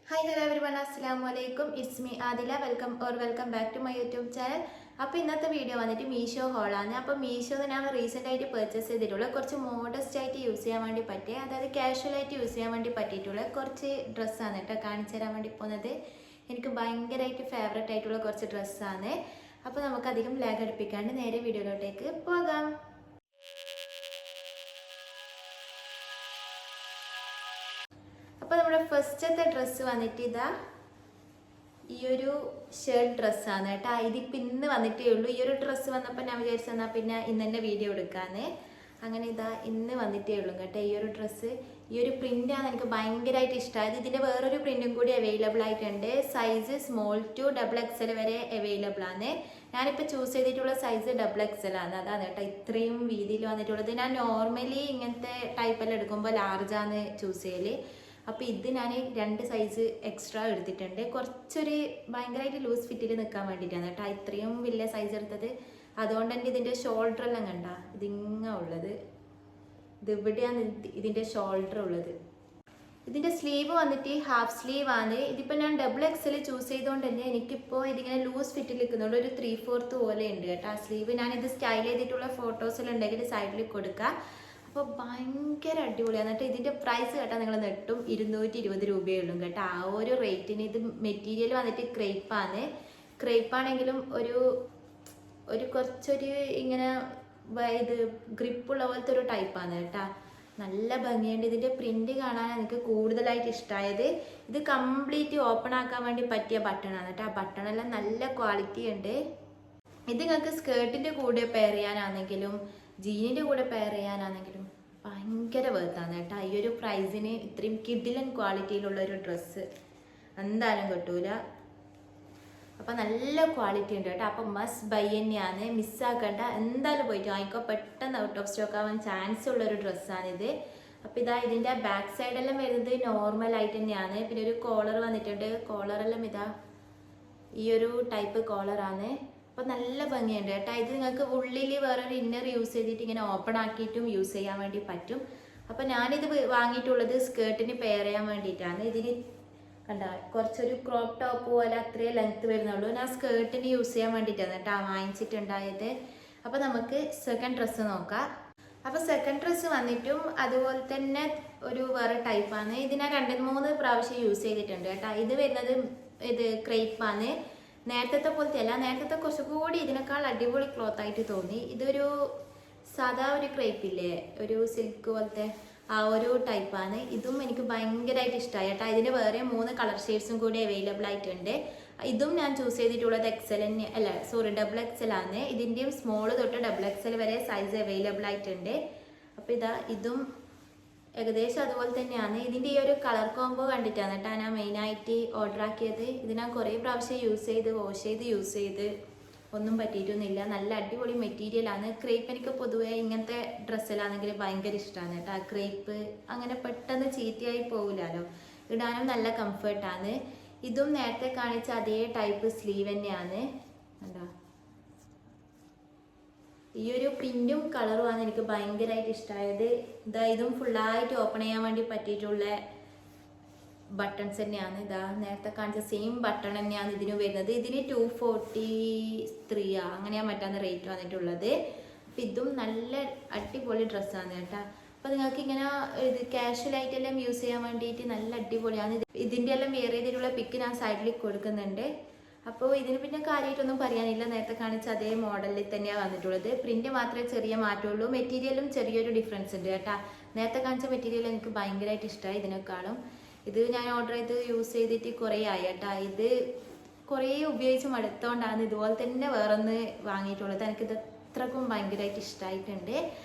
Hi hello everyone അസ്സലാമു അലൈക്കും. It's me Adila. Welcome back to my YouTube channel. അപ്പോൾ ഇന്നത്തെ വീഡിയോ വന്നിട്ട് മീഷോ ഹോളാണ്. അപ്പോൾ മീഷോന്ന് ഞാൻ റീസെൻ്റ് ആയിട്ട് പർച്ചേസ് ചെയ്തിട്ടുള്ള കുറച്ച് മോഡസ്റ്റ് ആയിട്ട് യൂസ് ചെയ്യാൻ വേണ്ടി പറ്റിയ, അതായത് കാഷ്വൽ ആയിട്ട് യൂസ് ചെയ്യാൻ വേണ്ടി പറ്റിയിട്ടുള്ള കുറച്ച് ഡ്രസ്സാണ് കേട്ടോ കാണിച്ചു തരാൻ വേണ്ടി പോകുന്നത്. എനിക്ക് ഭയങ്കരമായിട്ട് ഫേവറേറ്റ് ആയിട്ടുള്ള കുറച്ച് ഡ്രസ്സാണ്. അപ്പോൾ നമുക്കധികം ലാഗ് അടുപ്പിക്കാണ്ട് നേരെ വീഡിയോയിലോട്ടേക്ക് പോകാം. അപ്പോൾ നമ്മുടെ ഫസ്റ്റത്തെ ഡ്രസ്സ് വന്നിട്ട് ഇതാ ഈ ഒരു ഷർട്ട് ഡ്രസ്സാണ് കേട്ടോ. ഇതിപ്പോൾ ഇന്ന് വന്നിട്ടേ ഉള്ളൂ. ഈ ഒരു ഡ്രസ്സ് വന്നപ്പോൾ ഞാൻ വിചാരിച്ചെന്നാൽ പിന്നെ ഇന്ന് തന്നെ വീഡിയോ എടുക്കാമെന്ന്. അങ്ങനെ ഇതാ ഇന്ന് വന്നിട്ടേ ഉള്ളൂ കേട്ടോ ഈ ഒരു ഡ്രസ്സ്. ഈ ഒരു പ്രിൻ്റാണ് എനിക്ക് ഭയങ്കരമായിട്ട് ഇഷ്ടമായത്. ഇതിൻ്റെ വേറൊരു പ്രിൻറ്റും കൂടി അവൈലബിൾ ആയിട്ടുണ്ട്. സൈസ് സ്മോൾ ടു XXL വരെ അവൈലബിൾ ആണ്. ഞാനിപ്പോൾ ചൂസ് ചെയ്തിട്ടുള്ള സൈസ് XXL ആണ്. അതാണ് കേട്ടോ ഇത്രയും വീതിയിൽ വന്നിട്ടുള്ളത്. ഞാൻ നോർമലി ഇങ്ങനത്തെ ടൈപ്പെല്ലാം എടുക്കുമ്പോൾ ലാർജാണ് ചൂസ് ചെയ്യൽ. അപ്പോൾ ഇത് ഞാൻ 2 സൈസ് എക്സ്ട്രാ എടുത്തിട്ടുണ്ട്. കുറച്ചൊരു ഭയങ്കരമായിട്ട് ലൂസ് ഫിറ്റിൽ നിൽക്കാൻ വേണ്ടിയിട്ടാണ് കേട്ടോ ഇത്രയും വലിയ സൈസ് എടുത്തത്. അതുകൊണ്ട് തന്നെ ഇതിൻ്റെ ഷോൾഡറെല്ലാം കണ്ട ഇതിങ്ങനെ ഉള്ളത്, ഇതിവിടെയാണ് ഇതിൻ്റെ ഷോൾഡർ ഉള്ളത്. ഇതിൻ്റെ സ്ലീവ് വന്നിട്ട് ഹാഫ് സ്ലീവ് ആണ്. ഇതിപ്പോൾ ഞാൻ XXL ചൂസ് ചെയ്തുകൊണ്ട് തന്നെ എനിക്കിപ്പോൾ ഇതിങ്ങനെ ലൂസ് ഫിറ്റിൽ നിൽക്കുന്നുണ്ട്. ഒരു 3/4 പോലെ ഉണ്ട് കേട്ടോ ആ സ്ലീവ്. ഞാനിത് സ്റ്റൈൽ ചെയ്തിട്ടുള്ള ഫോട്ടോസിലുണ്ടെങ്കിൽ സൈഡിൽ കൊടുക്കുക. അപ്പോൾ ഭയങ്കര അടിപൊളിയാണ് കേട്ടോ. ഇതിൻ്റെ പ്രൈസ് കേട്ടാൽ നിങ്ങൾ നെട്ടും 220 രൂപയേ ഉള്ളൂ കേട്ടോ ആ ഒരു റേറ്റിന്. ഇത് മെറ്റീരിയൽ വന്നിട്ട് ക്രേപ്പാണ്. ക്രേപ്പാണെങ്കിലും ഒരു കുറച്ചൊരു ഇങ്ങനെ ഇത് ഗ്രിപ്പുള്ള പോലത്തെ ഒരു ടൈപ്പാണ് കേട്ടോ. നല്ല ഭംഗിയുണ്ട്. ഇതിൻ്റെ പ്രിൻ്റ് കാണാൻ എനിക്ക് കൂടുതലായിട്ട് ഇഷ്ടമായത്. ഇത് കംപ്ലീറ്റ് ഓപ്പൺ ആക്കാൻ വേണ്ടി പറ്റിയ ബട്ടണാണ് കേട്ടോ. ആ ബട്ടണെല്ലാം നല്ല ക്വാളിറ്റി ഉണ്ട്. ഇത് നിങ്ങൾക്ക് സ്കേർട്ടിൻ്റെ കൂടെ പെയർ ചെയ്യാനാണെങ്കിലും ജീനിൻ്റെ കൂടെ പെയർ ചെയ്യാനാണെങ്കിലും ഭയങ്കര വെർത്താണ് കേട്ടോ. ഈ ഒരു പ്രൈസിന് ഇത്രയും കിഡിലൻ ക്വാളിറ്റിയിലുള്ള ഒരു ഡ്രസ്സ് എന്തായാലും കിട്ടൂല. അപ്പം നല്ല ക്വാളിറ്റി ഉണ്ട് കേട്ടോ. അപ്പം മസ്റ്റ് ബൈ തന്നെയാണ്, മിസ്സാക്കണ്ട. എന്തായാലും പോയിട്ട് വാങ്ങിക്കോ. പെട്ടെന്ന് ഔട്ട് ഓഫ് സ്റ്റോക്ക് ആവാൻ ചാൻസ് ഉള്ളൊരു ഡ്രസ്സാണിത്. അപ്പോൾ ഇതാ ഇതിൻ്റെ ബാക്ക് സൈഡെല്ലാം വരുന്നത് നോർമലായിട്ട് തന്നെയാണ്. പിന്നെ ഒരു കോളർ വന്നിട്ടുണ്ട്. കോളറെല്ലാം ഇതാ ഈ ഒരു ടൈപ്പ് കോളറാണ്. അപ്പോൾ നല്ല ഭംഗിയുണ്ട് കേട്ടോ. ഇത് നിങ്ങൾക്ക് ഉള്ളിൽ വേറൊരു ഇന്നർ യൂസ് ചെയ്തിട്ട് ഇങ്ങനെ ഓപ്പൺ ആക്കിയിട്ടും യൂസ് ചെയ്യാൻ വേണ്ടി പറ്റും. അപ്പോൾ ഞാനിത് വാങ്ങിയിട്ടുള്ളത് സ്കേർട്ടിന് പെയർ ചെയ്യാൻ വേണ്ടിയിട്ടാണ്. ഇതിന് കണ്ട കുറച്ചൊരു ക്രോപ്പ് ടോപ്പ് പോലെ അത്രയും ലെങ്ത്ത് വരുന്നുള്ളൂ. ഞാൻ സ്കേർട്ടിന് യൂസ് ചെയ്യാൻ വേണ്ടിയിട്ടാണ് കേട്ടോ വാങ്ങിച്ചിട്ടുണ്ടായത്. അപ്പോൾ നമുക്ക് സെക്കൻഡ് ഡ്രസ്സ് നോക്കാം. അപ്പോൾ സെക്കൻഡ് ഡ്രസ്സ് വന്നിട്ടും അതുപോലെ തന്നെ ഒരു വേറെ ടൈപ്പാണ്. ഇത് ഞാൻ 2-3 പ്രാവശ്യം യൂസ് ചെയ്തിട്ടുണ്ട് കേട്ടോ. ഇത് വരുന്നത് ഇത് ക്രേപ്പാണ്. നേരത്തെ പോലത്തെ അല്ല, നേരത്തെ കുറച്ചുകൂടി ഇതിനേക്കാൾ അടിപൊളി ക്ലോത്ത് ആയിട്ട് തോന്നി. ഇതൊരു സാധാ ഒരു ക്രേപ്പില്ലേ, ഒരു സിൽക്ക് പോലത്തെ ആ ഒരു ടൈപ്പാണ്. ഇതും എനിക്ക് ഭയങ്കരമായിട്ട് ഇഷ്ടമായി കേട്ടോ. ഇതിൻ്റെ വേറെ 3 കളർ ഷെയ്ഡ്സും കൂടി അവൈലബിൾ ആയിട്ടുണ്ട്. ഇതും ഞാൻ ചൂസ് ചെയ്തിട്ടുള്ളത് XXL ആണ്. ഇതിൻ്റെയും സ്മോൾ തൊട്ട് XXL വരെ സൈസ് അവൈലബിൾ ആയിട്ടുണ്ട്. അപ്പോൾ ഇതും ഏകദേശം അതുപോലെ തന്നെയാണ്. ഇതിൻ്റെ ഈ ഒരു കളർ കോംബോ കണ്ടിട്ടാണ് കേട്ടോ ഞാൻ മെയിനായിട്ട് ഓർഡർ ആക്കിയത്. ഇത് ഞാൻ കുറേ പ്രാവശ്യം വാഷ് ചെയ്ത് യൂസ് ചെയ്ത് ഒന്നും പറ്റിയിട്ടൊന്നുമില്ല. നല്ല അടിപൊളി മെറ്റീരിയലാണ്. ക്രേപ്പ് എനിക്ക് പൊതുവേ ഇങ്ങനത്തെ ഡ്രസ്സിലാണെങ്കിൽ ഭയങ്കര ഇഷ്ടമാണ് കേട്ടോ. ആ ക്രേപ്പ് അങ്ങനെ പെട്ടെന്ന് ചീത്തയായി പോകില്ലല്ലോ, ഇടാനും നല്ല കംഫർട്ടാണ്. ഇതും നേരത്തെ കാണിച്ച അതേ ടൈപ്പ് സ്ലീവ് തന്നെയാണ് കണ്ടോ. ഈ ഒരു പ്രിൻറ്റും കളറുമാണ് എനിക്ക് ഭയങ്കരമായിട്ട് ഇഷ്ടമായത്. ഇതും ഫുള്ളായിട്ട് ഓപ്പൺ ചെയ്യാൻ വേണ്ടി പറ്റിയിട്ടുള്ള ബട്ടൺസ് തന്നെയാണ്. നേരത്തെ കാണിച്ച സെയിം ബട്ടൺ തന്നെയാണ് ഇതിന് വരുന്നത്. ഇതിന് 243 അങ്ങനെയാണ് മറ്റാന്ന് റേറ്റ് വന്നിട്ടുള്ളത്. അപ്പം ഇതും നല്ല അടിപൊളി ഡ്രസ്സാണ് കേട്ടോ. അപ്പോൾ നിങ്ങൾക്ക് ഇങ്ങനെ ഇത് കാഷ്വലായിട്ടെല്ലാം യൂസ് ചെയ്യാൻ വേണ്ടിയിട്ട് നല്ല അടിപൊളിയാണ്. ഇതിൻ്റെ എല്ലാം വേറെ ചെയ്തിട്ടുള്ള പിക്ക് ഞാൻ സൈഡിൽ കൊടുക്കുന്നുണ്ട്. അപ്പോൾ ഇതിന് പിന്നെ കാര്യമായിട്ടൊന്നും പറയാനില്ല. നേരത്തെ കാണിച്ച അതേ മോഡലിൽ തന്നെയാണ് വന്നിട്ടുള്ളത്. പ്രിൻറ്റ് മാത്രമേ ചെറിയ മാറ്റമുള്ളൂ. മെറ്റീരിയലും ചെറിയൊരു ഡിഫറൻസ് ഉണ്ട് കേട്ടോ. നേരത്തെ കാണിച്ച മെറ്റീരിയൽ എനിക്ക് ഭയങ്കരമായിട്ട് ഇഷ്ടമായി ഇതിനേക്കാളും. ഇത് ഞാൻ ഓർഡർ ചെയ്ത് യൂസ് ചെയ്തിട്ട് കുറേ ആയി കേട്ടോ. ഇത് കുറേ ഉപയോഗിച്ച് മടുത്തോണ്ടാണ് ഇതുപോലെ തന്നെ വേറൊന്ന് വാങ്ങിയിട്ടുള്ളത്. എനിക്കിത് അത്രക്കും ഭയങ്കരമായിട്ട് ഇഷ്ടമായിട്ടുണ്ട്.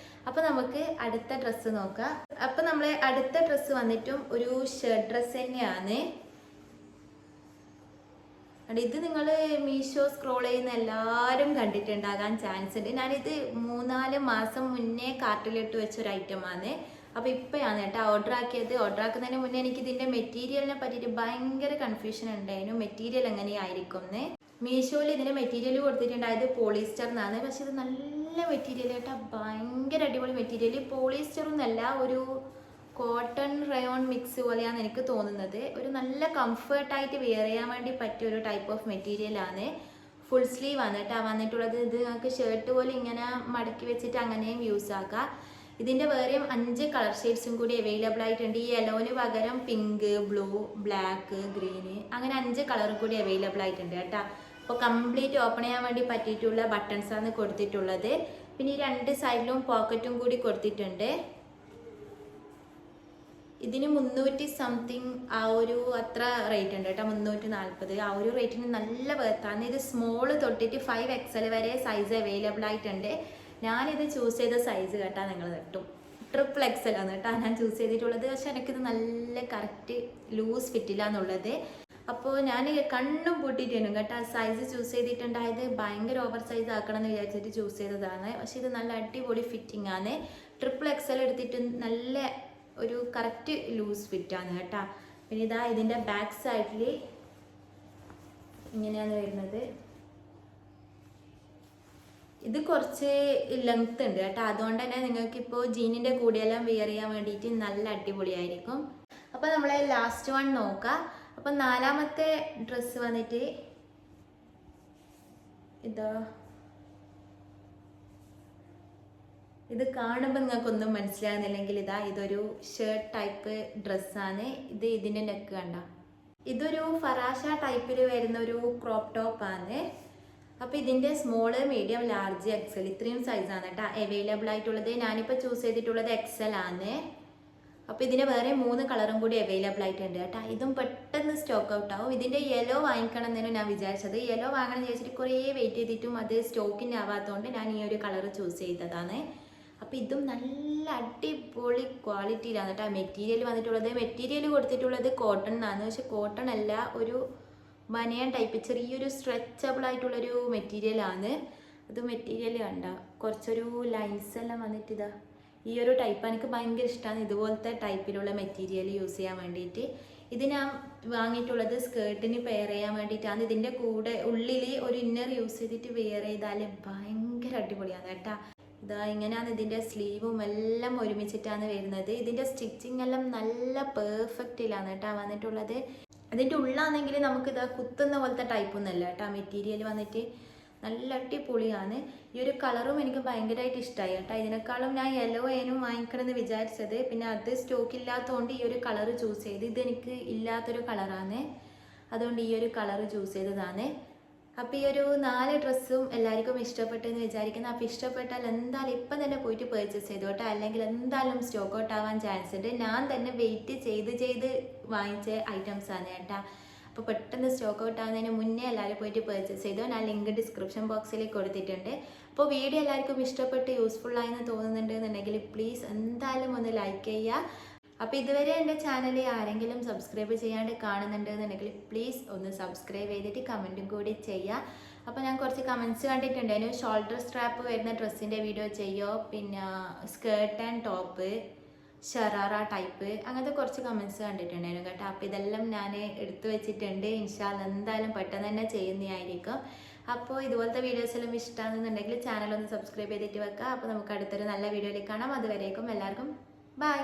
അപ്പോൾ നമുക്ക് അടുത്ത ഡ്രസ്സ് നോക്കാം. അപ്പോൾ നമ്മൾ അടുത്ത ഡ്രസ്സ് വന്നിട്ടും ഒരു ഷർട്ട് ഡ്രസ്സ് തന്നെയാണ്. ഇത് നിങ്ങൾ മീഷോ സ്ക്രോൾ ചെയ്യുന്ന എല്ലാവരും കണ്ടിട്ടുണ്ടാകാൻ ചാൻസ് ഉണ്ട്. ഞാനിത് 3-4 മാസം മുന്നേ കാർട്ടിലിട്ട് വെച്ചൊരു ഐറ്റമാണ്. അപ്പോൾ ഇപ്പോഴാണ് കേട്ടോ ഓർഡർ ആക്കിയത്. ഓർഡർ ആക്കുന്നതിന് മുന്നേ എനിക്ക് ഇതിൻ്റെ മെറ്റീരിയലിനെ പറ്റിയിട്ട് ഭയങ്കര കൺഫ്യൂഷൻ ഉണ്ടായിരുന്നു. മെറ്റീരിയൽ എങ്ങനെയായിരിക്കും എന്ന്. മീഷോയിൽ ഇതിൻ്റെ മെറ്റീരിയൽ കൊടുത്തിട്ടുണ്ടായത് പോളിസ്റ്റർ എന്നാണ്. പക്ഷെ ഇത് നല്ല മെറ്റീരിയൽ കേട്ടോ, ഭയങ്കര അടിപൊളി മെറ്റീരിയൽ. പോളിസ്റ്റർ എന്നല്ല, കോട്ടൺ റയോൺ മിക്സ് പോലെയാണ് എനിക്ക് തോന്നുന്നത്. ഒരു നല്ല കംഫർട്ടായിട്ട് വെയർ ചെയ്യാൻ വേണ്ടി പറ്റിയ ഒരു ടൈപ്പ് ഓഫ് മെറ്റീരിയലാണ്. ഫുൾ സ്ലീവ് ആണ് കേട്ടോ വന്നിട്ടുള്ളത്. ഇത് നമുക്ക് ഷർട്ട് പോലെ ഇങ്ങനെ മടക്കി വെച്ചിട്ട് അങ്ങനെയും യൂസ് ആക്കാം. ഇതിൻ്റെ വേറെയും 5 കളർ ഷെയ്ഡ്സും കൂടി അവൈലബിൾ ആയിട്ടുണ്ട്. ഈ യെല്ലോന് പകരം പിങ്ക്, ബ്ലൂ, ബ്ലാക്ക്, ഗ്രീന് അങ്ങനെ 5 കളറും കൂടി അവൈലബിൾ ആയിട്ടുണ്ട് കേട്ടോ. അപ്പോൾ കംപ്ലീറ്റ് ഓപ്പൺ ചെയ്യാൻ വേണ്ടി പറ്റിയിട്ടുള്ള ബട്ടൺസാണ് കൊടുത്തിട്ടുള്ളത്. പിന്നെ ഈ 2 സൈഡിലും പോക്കറ്റും കൂടി കൊടുത്തിട്ടുണ്ട്. ഇതിന് 300 സംതിങ് ആ ഒരു അത്ര റേറ്റ് ഉണ്ട് കേട്ടോ, 340 ആ ഒരു റേറ്റിന് നല്ല വേർത്താണ്. ഇത് സ്മോൾ തൊട്ടിട്ട് 5XL വരെ സൈസ് അവൈലബിൾ ആയിട്ടുണ്ട്. ഞാനിത് ചൂസ് ചെയ്ത സൈസ് കേട്ടാ നിങ്ങൾ തട്ടും, XXL ആണ് കേട്ടോ ഞാൻ ചൂസ് ചെയ്തിട്ടുള്ളത്. പക്ഷെ എനിക്കിത് നല്ല കറക്റ്റ് ലൂസ് ഫിറ്റില്ല എന്നുള്ളത്. അപ്പോൾ ഞാൻ കണ്ണും പൂട്ടിയിട്ടാണ് കേട്ടോ സൈസ് ചൂസ് ചെയ്തിട്ടുണ്ടായത്. ഭയങ്കര ഓവർ സൈസ് ആക്കണം എന്ന് വിചാരിച്ചിട്ട് ചൂസ് ചെയ്തതാണ്. പക്ഷെ ഇത് നല്ല അടിപൊളി ഫിറ്റിംഗ് ആണ്. XXL എടുത്തിട്ട് നല്ല ഒരു കറക്റ്റ് ലൂസ് ഫിറ്റാണ് കേട്ടോ. പിന്നെ ഇതാ ഇതിൻ്റെ ബാക്ക് സൈഡിൽ ഇങ്ങനെയാണ് വരുന്നത്. ഇത് കുറച്ച് ലെങ്ത് ഉണ്ട് കേട്ടോ, അതുകൊണ്ട് തന്നെ നിങ്ങൾക്കിപ്പോൾ ജീനിൻ്റെ കൂടെയെല്ലാം വെയർ ചെയ്യാൻ വേണ്ടിയിട്ട് നല്ല അടിപൊളിയായിരിക്കും. അപ്പോൾ നമ്മൾ ലാസ്റ്റ് വൺ നോക്കാം. അപ്പം 4ാമത്തെ ഡ്രസ്സ് വന്നിട്ട് ഇതാ, ഇത് കാണുമ്പോൾ നിങ്ങൾക്കൊന്നും മനസ്സിലാകുന്നില്ലെങ്കിൽ ഇതാ ഇതൊരു ഷർട്ട് ടൈപ്പ് ഡ്രസ്സാണ്. ഇതിൻ്റെ നെക്ക് കണ്ട, ഇതൊരു ഫറാഷ ടൈപ്പിൽ വരുന്ന ഒരു ക്രോപ്പ് ടോപ്പാണ്. അപ്പോൾ ഇതിൻ്റെ സ്മോള്, മീഡിയം, ലാർജ്, XL ഇത്രയും സൈസാണ് കേട്ടോ അവൈലബിൾ ആയിട്ടുള്ളത്. ഞാനിപ്പോൾ ചൂസ് ചെയ്തിട്ടുള്ളത് XL ആണ്. അപ്പോൾ ഇതിന് വേറെ 3 കളറും കൂടി അവൈലബിൾ ആയിട്ടുണ്ട് കേട്ടോ. ഇതും പെട്ടെന്ന് സ്റ്റോക്ക് ഔട്ട് ആവും. ഇതിൻ്റെ യെല്ലോ വാങ്ങിക്കണം എന്നാണ് ഞാൻ വിചാരിച്ചത്. യെല്ലോ വാങ്ങണം എന്ന് വിചാരിച്ചിട്ട് കുറേ വെയിറ്റ് ചെയ്തിട്ടും അത് സ്റ്റോക്കിൻ്റെ ആവാത്തതുകൊണ്ട് ഞാൻ ഈ ഒരു കളർ ചൂസ് ചെയ്തതാണ്. അപ്പോൾ ഇതും നല്ല അടിപൊളി ക്വാളിറ്റിയിലാണ് കേട്ടോ മെറ്റീരിയൽ വന്നിട്ടുള്ളത്. മെറ്റീരിയൽ കൊടുത്തിട്ടുള്ളത് കോട്ടൺ എന്നാണ്. പക്ഷെ കോട്ടൺ അല്ല, ഒരു ബനിയൻ ടൈപ്പ് ചെറിയൊരു സ്ട്രെച്ചബിൾ ആയിട്ടുള്ളൊരു മെറ്റീരിയലാണ്. അത് മെറ്റീരിയൽ കണ്ട കുറച്ചൊരു ലൈൻസ് എല്ലാം വന്നിട്ട് ഇതാ ഈ ഒരു ടൈപ്പ് എനിക്ക് ഭയങ്കര ഇഷ്ടമാണ്. ഇതുപോലത്തെ ടൈപ്പിലുള്ള മെറ്റീരിയൽ യൂസ് ചെയ്യാൻ വേണ്ടിയിട്ട്. ഇത് ഞാൻ വാങ്ങിയിട്ടുള്ളത് സ്കേർട്ടിന് പെയർ ചെയ്യാൻ വേണ്ടിയിട്ടാണ്. ഇതിൻ്റെ കൂടെ ഉള്ളിൽ ഒരു ഇന്നർ യൂസ് ചെയ്തിട്ട് വെയർ ചെയ്താൽ ഭയങ്കര അടിപൊളിയാണ് കേട്ടോ. ഇതാ ഇങ്ങനെയാണ് ഇതിൻ്റെ സ്ലീവും എല്ലാം ഒരുമിച്ചിട്ടാണ് വരുന്നത്. ഇതിൻ്റെ സ്റ്റിച്ചിങ് എല്ലാം നല്ല പെർഫെക്റ്റിലാണ് കേട്ടോ വന്നിട്ടുള്ളത്. അതിൻ്റെ ഉള്ളാണെങ്കിൽ നമുക്കിത് കുത്തുന്ന പോലത്തെ ടൈപ്പൊന്നുമല്ല കേട്ടോ മെറ്റീരിയൽ വന്നിട്ട് നല്ല അടിപൊളിയാണ്. ഈ ഒരു കളറും എനിക്ക് ഭയങ്കരമായിട്ട് ഇഷ്ടമായി കേട്ടോ. ഇതിനേക്കാളും ഞാൻ യെല്ലോ ഏനും വാങ്ങിക്കണം എന്ന് വിചാരിച്ചത്. പിന്നെ അത് സ്റ്റോക്ക് ഇല്ലാത്തതുകൊണ്ട് ഈ ഒരു കളർ ചൂസ് ചെയ്ത്. ഇതെനിക്ക് ഇല്ലാത്തൊരു കളറാണ്, അതുകൊണ്ട് ഈ ഒരു കളർ ചൂസ് ചെയ്തതാണ്. അപ്പോൾ ഈ ഒരു 4 ഡ്രസ്സും എല്ലാവർക്കും ഇഷ്ടപ്പെട്ടെന്ന് വിചാരിക്കുന്നു. അപ്പോൾ ഇഷ്ടപ്പെട്ടാൽ എന്തായാലും ഇപ്പം തന്നെ പോയിട്ട് പർച്ചേസ് ചെയ്തു കേട്ടോ, അല്ലെങ്കിൽ എന്തായാലും സ്റ്റോക്ക് ഔട്ട് ആവാൻ ചാൻസ് ഉണ്ട്. ഞാൻ തന്നെ വെയിറ്റ് ചെയ്ത് വാങ്ങിച്ച ഐറ്റംസാണ് കേട്ടോ. അപ്പോൾ പെട്ടെന്ന് സ്റ്റോക്ക് ഔട്ട് ആവുന്നതിന് മുന്നേ എല്ലാവരും പോയിട്ട് പർച്ചേസ് ചെയ്തു. ഞാൻ ലിങ്ക് ഡിസ്ക്രിപ്ഷൻ ബോക്സിൽ കൊടുത്തിട്ടുണ്ട്. അപ്പോൾ വീഡിയോ എല്ലാവർക്കും ഇഷ്ടപ്പെട്ട് യൂസ്ഫുള്ളായെന്ന് തോന്നുന്നുണ്ടെന്നുണ്ടെങ്കിൽ പ്ലീസ് എന്തായാലും ഒന്ന് ലൈക്ക് ചെയ്യുക. അപ്പോൾ ഇതുവരെ എൻ്റെ ചാനൽ ആരെങ്കിലും സബ്സ്ക്രൈബ് ചെയ്യാണ്ട് കാണുന്നുണ്ടെന്നുണ്ടെങ്കിൽ പ്ലീസ് ഒന്ന് സബ്സ്ക്രൈബ് ചെയ്തിട്ട് കമൻറ്റും കൂടി ചെയ്യുക. അപ്പോൾ ഞാൻ കുറച്ച് കമൻറ്റ്സ് കണ്ടിട്ടുണ്ട്. അതിന് ഷോൾഡർ സ്ട്രാപ്പ് വരുന്ന ഡ്രസ്സിൻ്റെ വീഡിയോ ചെയ്യുമോ, പിന്നെ skirt and top, sharara type, അങ്ങനത്തെ കുറച്ച് കമൻറ്റ്സ് കണ്ടിട്ടുണ്ടായിരുന്നു കേട്ടോ. അപ്പോൾ ഇതെല്ലാം ഞാൻ എടുത്തു വെച്ചിട്ടുണ്ട്. ഇൻഷാ അല്ലാഹ് എന്തായാലും പെട്ടെന്ന് തന്നെ ചെയ്യുന്നതായിരിക്കും. അപ്പോൾ ഇതുപോലത്തെ വീഡിയോസെല്ലാം ഇഷ്ടമാണെന്നുണ്ടെങ്കിൽ ചാനൽ ഒന്ന് സബ്സ്ക്രൈബ് ചെയ്തിട്ട് വെക്കുക. അപ്പോൾ നമുക്ക് അടുത്തൊരു നല്ല വീഡിയോയിലേക്ക് കാണാം. അതുവരേക്കും എല്ലാവർക്കും ബൈ.